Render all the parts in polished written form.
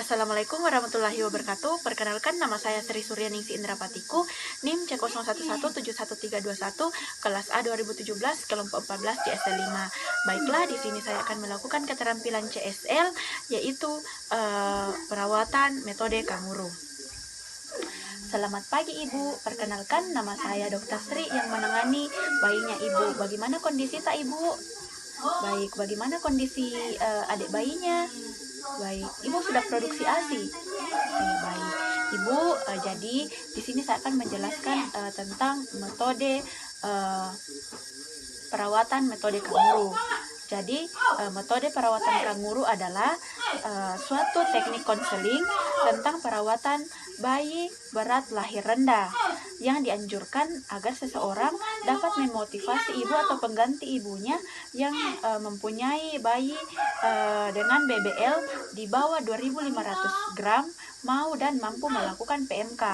Assalamualaikum warahmatullahi wabarakatuh. Perkenalkan, nama saya Sri Suryaningsi Indrapatiku, NIM C01171321, kelas A 2017, kelompok 14 CSL 5. Baiklah, di sini saya akan melakukan keterampilan CSL, yaitu perawatan metode kanguru. Selamat pagi Ibu, perkenalkan nama saya Dr. Sri yang menangani bayinya Ibu. Bagaimana kondisi tak Ibu? Baik, bagaimana kondisi adik bayinya? Baik, Ibu sudah produksi ASI. Baik, Ibu, jadi di sini saya akan menjelaskan tentang metode perawatan metode kanguru. Jadi, metode perawatan kanguru adalah suatu teknik konseling tentang perawatan bayi berat lahir rendah yang dianjurkan agar seseorang dapat memotivasi ibu atau pengganti ibunya yang mempunyai bayi dengan BBL di bawah 2.500 gram mau dan mampu melakukan PMK.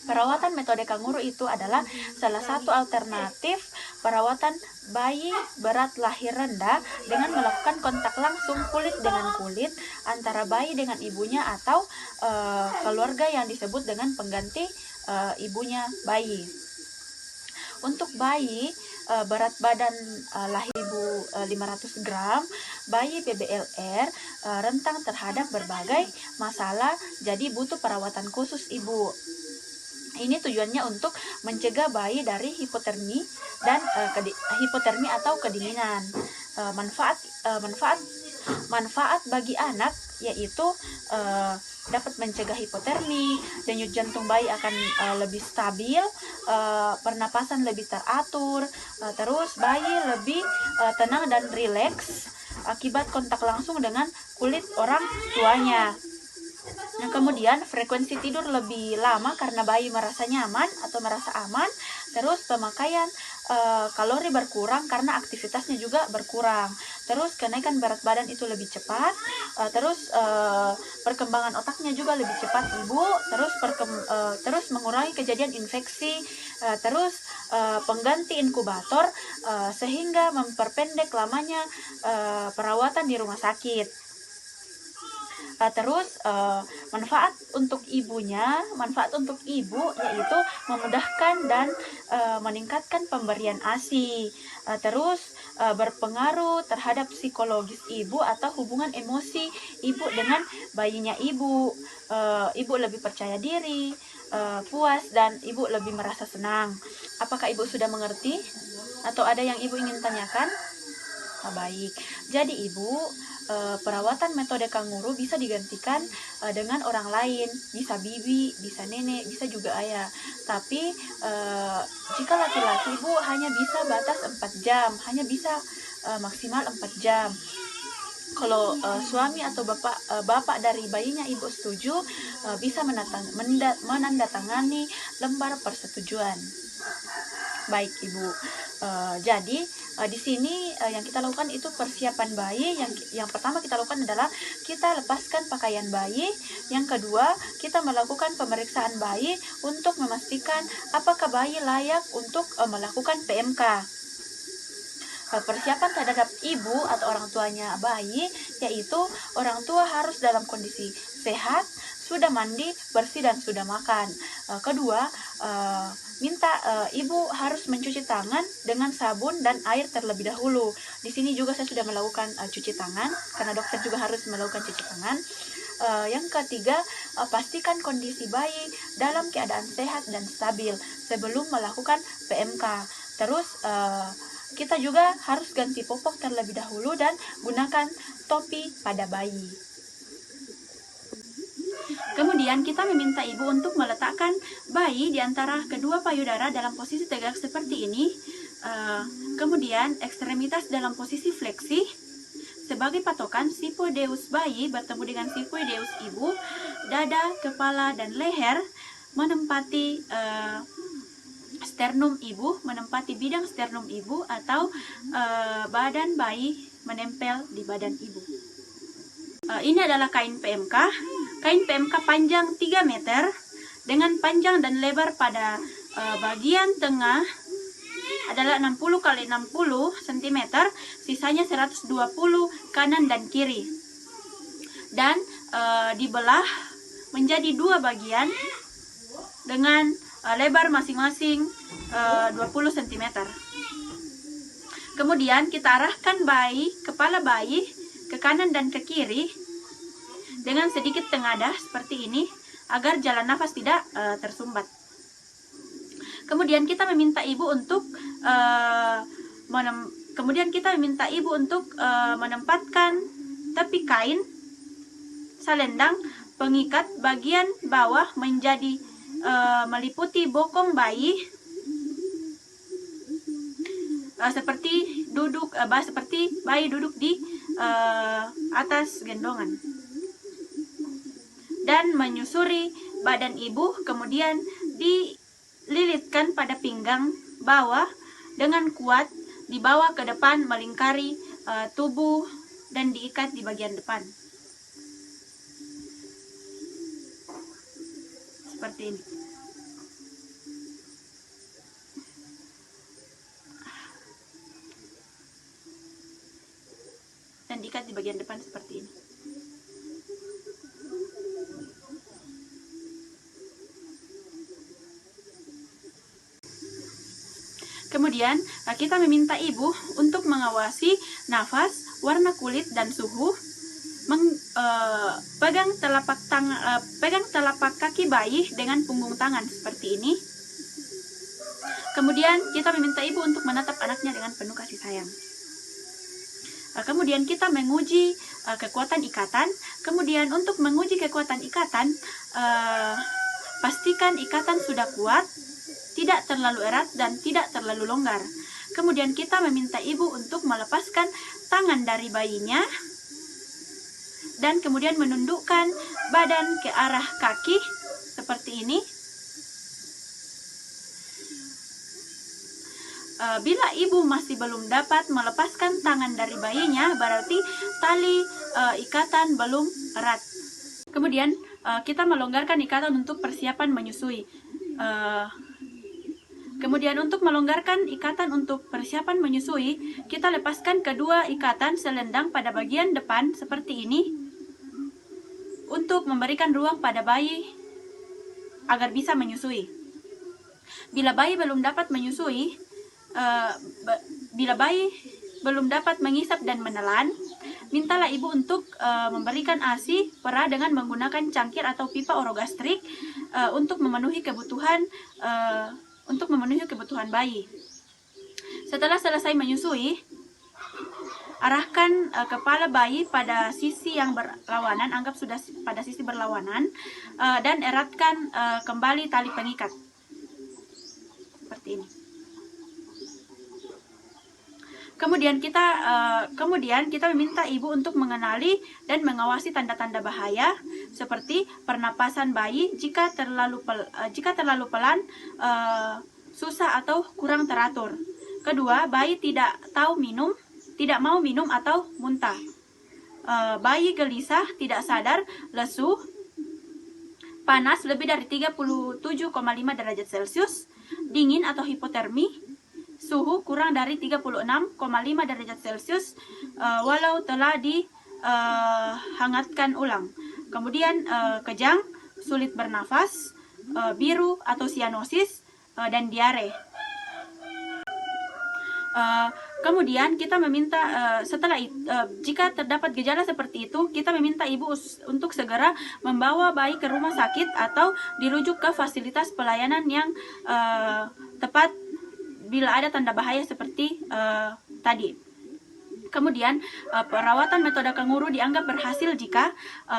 Perawatan metode kanguru itu adalah salah satu alternatif perawatan bayi berat lahir rendah dengan melakukan kontak langsung kulit dengan kulit antara bayi dengan ibunya atau keluarga yang disebut dengan pengganti ibunya bayi. Untuk bayi berat badan lahir ibu 500 gram, bayi BBLR rentang terhadap berbagai masalah, jadi butuh perawatan khusus ibu. Ini tujuannya untuk mencegah bayi dari hipotermi dan hipotermi atau kedinginan. Manfaat bagi anak yaitu dapat mencegah hipotermi, denyut jantung bayi akan lebih stabil, pernapasan lebih teratur, terus bayi lebih tenang dan rileks akibat kontak langsung dengan kulit orang tuanya. Nah, kemudian frekuensi tidur lebih lama karena bayi merasa nyaman atau merasa aman. Terus pemakaian kalori berkurang karena aktivitasnya juga berkurang. Terus kenaikan berat badan itu lebih cepat. Terus perkembangan otaknya juga lebih cepat ibu. Terus mengurangi kejadian infeksi. Terus pengganti inkubator sehingga memperpendek lamanya perawatan di rumah sakit. Terus manfaat untuk ibu yaitu memudahkan dan meningkatkan pemberian ASI. Terus berpengaruh terhadap psikologis ibu atau hubungan emosi ibu dengan bayinya ibu. Ibu lebih percaya diri, puas, dan ibu lebih merasa senang. Apakah ibu sudah mengerti? Atau ada yang ibu ingin tanyakan? Baik, jadi ibu, perawatan metode kanguru bisa digantikan dengan orang lain, bisa bibi, bisa nenek, bisa juga ayah. Tapi jika laki-laki ibu hanya bisa batas 4 jam, hanya bisa maksimal 4 jam. Kalau suami atau bapak dari bayinya ibu setuju, bisa menandatangani lembar persetujuan. Baik ibu, jadi di sini yang kita lakukan itu persiapan bayi. Yang pertama kita lakukan adalah kita lepaskan pakaian bayi. Yang kedua, kita melakukan pemeriksaan bayi untuk memastikan apakah bayi layak untuk melakukan PMK. Persiapan terhadap ibu atau orang tuanya bayi, yaitu orang tua harus dalam kondisi sehat, sudah mandi, bersih, dan sudah makan. Kedua, ibu harus mencuci tangan dengan sabun dan air terlebih dahulu. Di sini juga saya sudah melakukan cuci tangan, karena dokter juga harus melakukan cuci tangan. Yang ketiga, pastikan kondisi bayi dalam keadaan sehat dan stabil sebelum melakukan PMK. Terus kita juga harus ganti popok terlebih dahulu dan gunakan topi pada bayi. Kemudian kita meminta ibu untuk meletakkan bayi di antara kedua payudara dalam posisi tegak seperti ini. Kemudian ekstremitas dalam posisi fleksi. Sebagai patokan, sipoideus bayi bertemu dengan sipoideus ibu. Dada, kepala, dan leher menempati sternum ibu, menempati bidang sternum ibu, atau badan bayi menempel di badan ibu. Ini adalah kain PMK. Kain PMK panjang 3 meter dengan panjang dan lebar pada bagian tengah adalah 60 x 60 cm, sisanya 120 kanan dan kiri. Dan dibelah menjadi 2 bagian dengan lebar masing-masing 20 cm. Kemudian kita arahkan kepala bayi ke kanan dan ke kiri dengan sedikit tengadah seperti ini agar jalan nafas tidak tersumbat. Kemudian kita meminta ibu untuk menempatkan tepi kain selendang pengikat bagian bawah menjadi meliputi bokong bayi seperti bayi duduk di atas gendongan, dan menyusuri badan ibu, kemudian dililitkan pada pinggang bawah dengan kuat, dibawa ke depan melingkari tubuh dan diikat di bagian depan seperti ini. Dan diikat di bagian depan seperti ini. Kemudian kita meminta ibu untuk mengawasi nafas, warna kulit, dan suhu. Pegang telapak kaki bayi dengan punggung tangan seperti ini. Kemudian kita meminta ibu untuk menatap anaknya dengan penuh kasih sayang. Kemudian kita menguji kekuatan ikatan. Kemudian untuk menguji kekuatan ikatan, pastikan ikatan sudah kuat, tidak terlalu erat dan tidak terlalu longgar. Kemudian kita meminta ibu untuk melepaskan tangan dari bayinya dan kemudian menundukkan badan ke arah kaki seperti ini. Bila ibu masih belum dapat melepaskan tangan dari bayinya, berarti tali ikatan belum erat. Kemudian kita melonggarkan ikatan untuk persiapan menyusui. Kemudian untuk melonggarkan ikatan untuk persiapan menyusui, kita lepaskan kedua ikatan selendang pada bagian depan seperti ini untuk memberikan ruang pada bayi agar bisa menyusui. Bila bayi belum dapat mengisap dan menelan, mintalah ibu untuk memberikan ASI perah dengan menggunakan cangkir atau pipa orogastrik untuk memenuhi kebutuhan bayi. Setelah selesai menyusui, arahkan kepala bayi pada sisi yang berlawanan, anggap sudah pada sisi berlawanan, dan eratkan kembali tali pengikat seperti ini. Kemudian kita meminta ibu untuk mengenali dan mengawasi tanda-tanda bahaya seperti pernapasan bayi jika terlalu pelan, susah atau kurang teratur. Kedua, bayi tidak mau minum atau muntah. Bayi gelisah, tidak sadar, lesu, panas lebih dari 37,5 derajat Celcius, dingin atau hipotermi, suhu kurang dari 36,5 derajat Celcius walau telah dihangatkan ulang. Kemudian kejang, sulit bernafas, biru atau sianosis, dan diare. Kemudian kita meminta jika terdapat gejala seperti itu, kita meminta ibu untuk segera membawa bayi ke rumah sakit atau dirujuk ke fasilitas pelayanan yang tepat bila ada tanda bahaya seperti tadi. Kemudian perawatan metode kanguru dianggap berhasil jika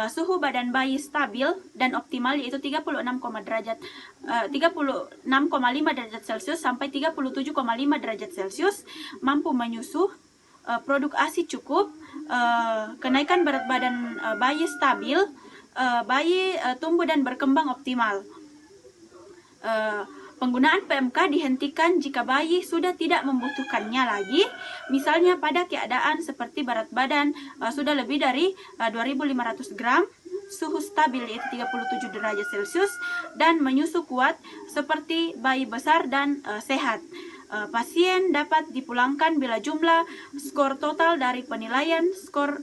suhu badan bayi stabil dan optimal, yaitu 36,5 derajat Celcius sampai 37,5 derajat Celcius, mampu menyusu, produk ASI cukup, kenaikan berat badan bayi stabil, bayi tumbuh dan berkembang optimal. Penggunaan PMK dihentikan jika bayi sudah tidak membutuhkannya lagi, misalnya pada keadaan seperti berat badan sudah lebih dari 2.500 gram, suhu stabil yaitu 37 derajat Celcius, dan menyusu kuat seperti bayi besar dan sehat. pasien dapat dipulangkan bila jumlah skor total dari penilaian skor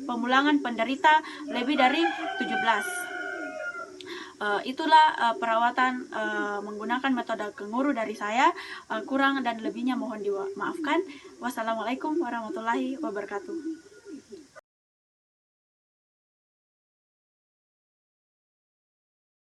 pemulangan penderita lebih dari 17. Itulah perawatan menggunakan metode kenguru dari saya. Kurang dan lebihnya mohon dimaafkan. Wassalamualaikum warahmatullahi wabarakatuh.